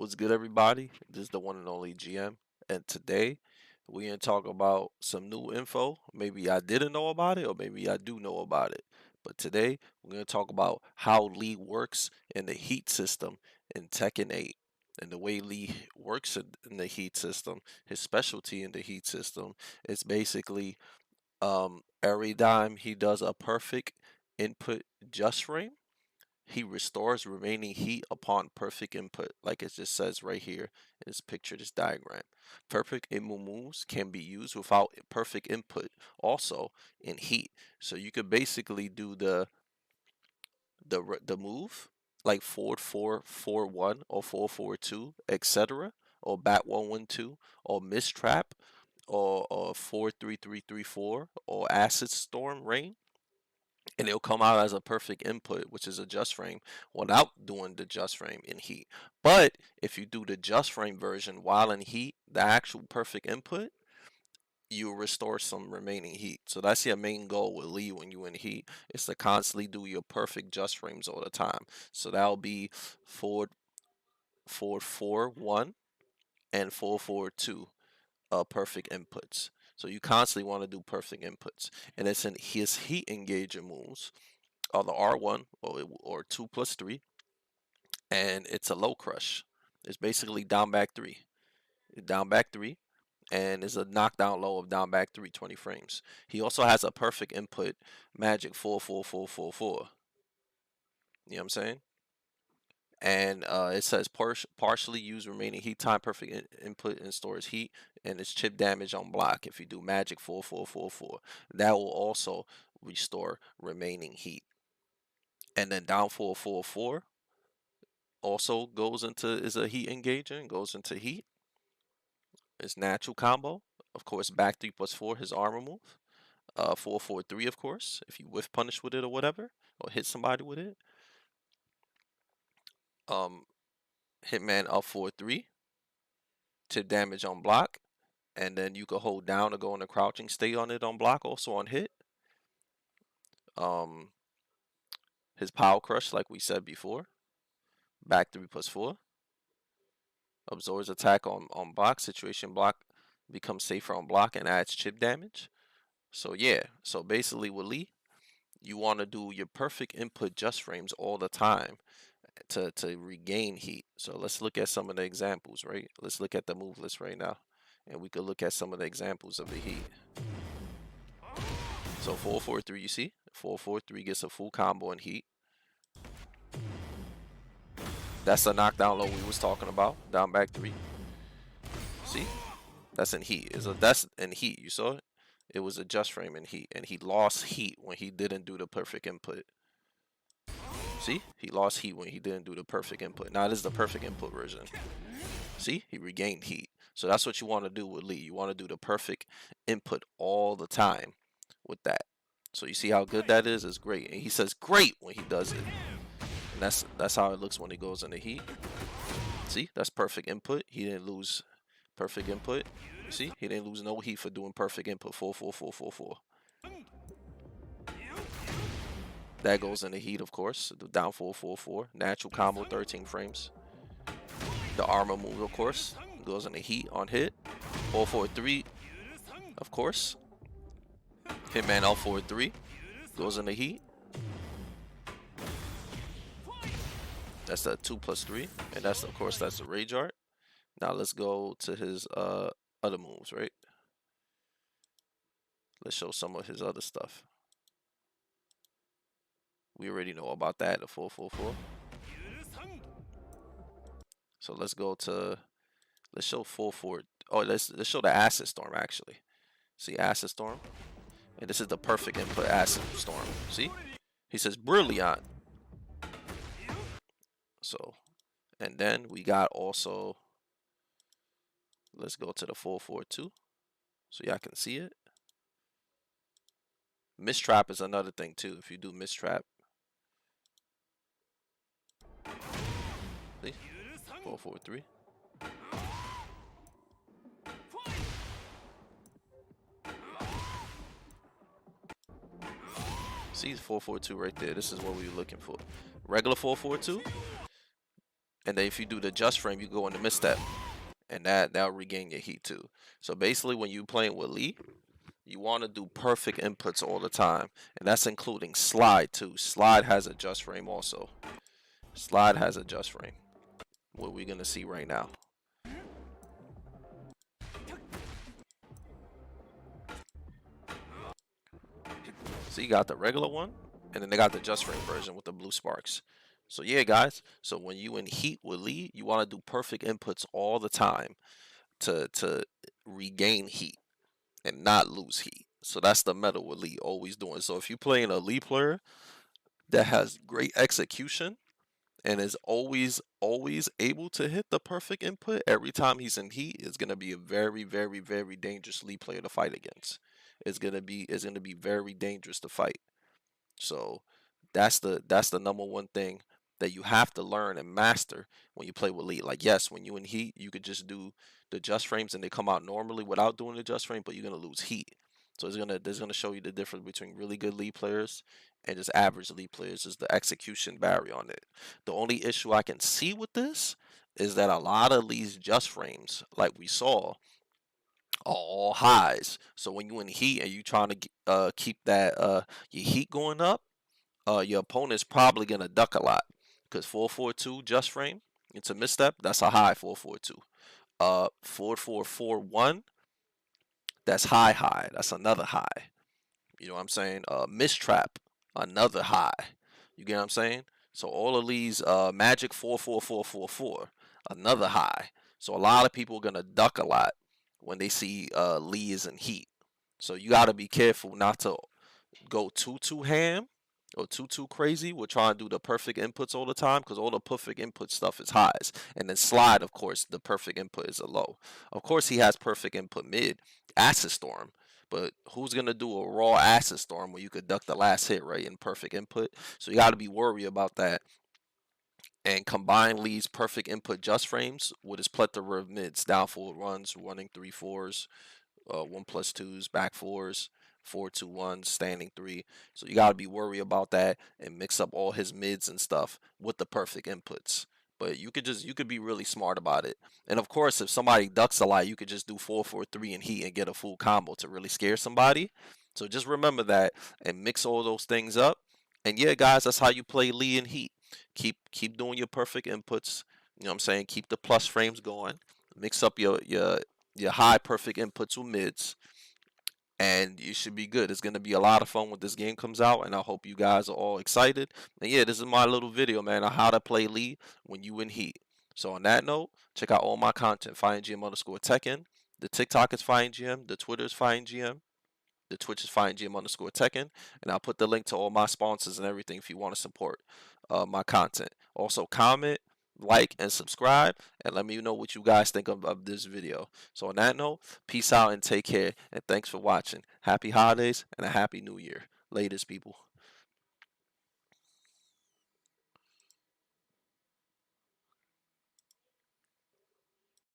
What's good, everybody? This is the one and only GM, and today we're gonna talk about some new info. Maybe I didn't know about it, or maybe I do know about it. But today we're gonna talk about how Lee works in the heat system in Tekken 8. And the way Lee works in the heat system, his specialty in the heat system, is basically every time he does a perfect input just frame, he restores remaining heat upon perfect input, like it just says right here in this picture, this diagram. Perfect input moves can be used without perfect input, also in heat. So you could basically do the move like forward 4-4-1 or 4-4-2, etc., or bat 1-1-2, or mistrap, or 4-3-3-3-4, or acid storm rain, and it'll come out as a perfect input, which is a just frame, without doing the just frame in heat. But if you do the just frame version while in heat, the actual perfect input, you restore some remaining heat. So that's your main goal with Lee when you in heat, is to constantly do your perfect just frames all the time. So that'll be forward 4-4-1 and 4-4-2 perfect inputs. So you constantly want to do perfect inputs. And it's in his heat engager moves, or the R1, or 2+3, and it's a low crush. It's basically down back 3. Down back 3, and it's a knockdown low of down back 3, 20 frames. He also has a perfect input magic 4-4-4-4-4. You know what I'm saying? And it says partially use remaining heat time, perfect input, and stores heat, and it's chip damage on block. If you do magic 4-4-4-4, that will also restore remaining heat. And then down 4-4-4 also goes into, is a heat engager and goes into heat. It's natural combo. Of course, back 3+4, his armor move. 4-4-3, of course, if you whiff punish with it or whatever, or hit somebody with it. Hitman up 4-3, tip damage on block, and then you can hold down to go in a crouching state on it on block, also on hit. His power crush, like we said before, back 3+4. Absorbs attack on block, situation block becomes safer on block and adds chip damage. So yeah, so basically with Lee, you want to do your perfect input just frames all the time to regain heat. So let's look at some of the examples, right? Let's look at the move list right now, and we could look at some of the examples of the heat. So 4-4-3, you see? 4-4-3 gets a full combo in heat. That's the knockdown low we was talking about, down back 3. See? That's in heat. That's in heat, you saw it? It was a just frame in heat, and he lost heat when he didn't do the perfect input. See? He lost heat when he didn't do the perfect input. Now this is the perfect input version. See? He regained heat. So that's what you want to do with Lee. You want to do the perfect input all the time with that. So you see how good that is? It's great. And he says great when he does it. And that's how it looks when he goes into heat. See? That's perfect input. He didn't lose perfect input. You see? He didn't lose no heat for doing perfect input. 4-4-4-4-4. That goes into heat, of course. The down 4-4-4. Natural combo, 13 frames. The armor move, of course, goes into heat on hit. 4-4-3, of course. Hitman L4-3 goes into heat. That's the 2+3, and that's, of course, that's the rage art. Now let's go to his other moves, right? Let's show some of his other stuff. We already know about that, the 4-4-4. So let's go to, let's show 4-4. Oh, let's show the acid storm actually. See, acid storm, and this is the perfect input acid storm. See, he says brilliant. So, and then we got also, let's go to the 4-4-2 so y'all can see it. Mistrap is another thing too. If you do mistrap, see, 4-4-3. See, 4-4-2 right there. This is what we were looking for. Regular 4-4-2. And then if you do the just frame, you go into misstep, and that'll regain your heat too. So basically, when you playing with Lee, you want to do perfect inputs all the time, and that's including slide too. Slide has a just frame also. Slide has a just frame. What we're gonna see right now. So you got the regular one, and then they got the just frame version with the blue sparks. So yeah, guys. So when you in heat with Lee, you want to do perfect inputs all the time to regain heat and not lose heat. So that's the meta with Lee always doing. So if you're playing a Lee player that has great execution and is always able to hit the perfect input every time he's in heat, is gonna be a very dangerous Lee player to fight against. It's gonna be very dangerous to fight. So that's the number one thing that you have to learn and master when you play with Lee. Like yes, when you in heat, you could just do the just frames and they come out normally without doing the just frame, but you're gonna lose heat. So it's gonna show you the difference between really good Lee players and just average Lee players is the execution barrier on it. The only issue I can see with this is that a lot of Lee's just frames, like we saw, are all highs. So when you in heat and you trying to keep that your heat going up, your opponent's probably gonna duck a lot because 442 just frame, it's a misstep. That's a high 442. 4441, that's high. That's another high. You know what I'm saying? Mistrap, another high. You get what I'm saying? So all of these magic 44444, another high. So a lot of people are gonna duck a lot when they see Lee is in heat. So you got to be careful not to go too ham or too crazy. We're trying to do the perfect inputs all the time because all the perfect input stuff is highs. And then slide, of course, the perfect input is a low. Of course, he has perfect input mid, acid storm. But who's gonna do a raw acid storm where you could duck the last hit right in perfect input? So you got to be worried about that. And combine Lee's perfect input just frames with his plethora of mids, down forward runs, running 3-4s, 1+2s, back fours, 4-2-1s, standing three. So you got to be worried about that and mix up all his mids and stuff with the perfect inputs. But you could be really smart about it. And of course, if somebody ducks a lot, you could just do 4-4-3 in heat and get a full combo to really scare somebody. So just remember that and mix all those things up. And yeah, guys, that's how you play Lee in heat. Keep doing your perfect inputs. You know what I'm saying? Keep the plus frames going. Mix up your high perfect inputs with mids, and you should be good. It's gonna be a lot of fun when this game comes out, and I hope you guys are all excited. And yeah, this is my little video, man, on how to play Lee when you in heat. So on that note, check out all my content, fightinggm_tekken. The TikTok is fightinggm, the Twitter is fightinggm, the Twitch is fightinggm_tekken, and I'll put the link to all my sponsors and everything if you want to support my content. Also, comment, like, and subscribe, and let me know what you guys think of this video. So on that note, peace out and take care, and thanks for watching. Happy holidays and a happy new year. Latest, people.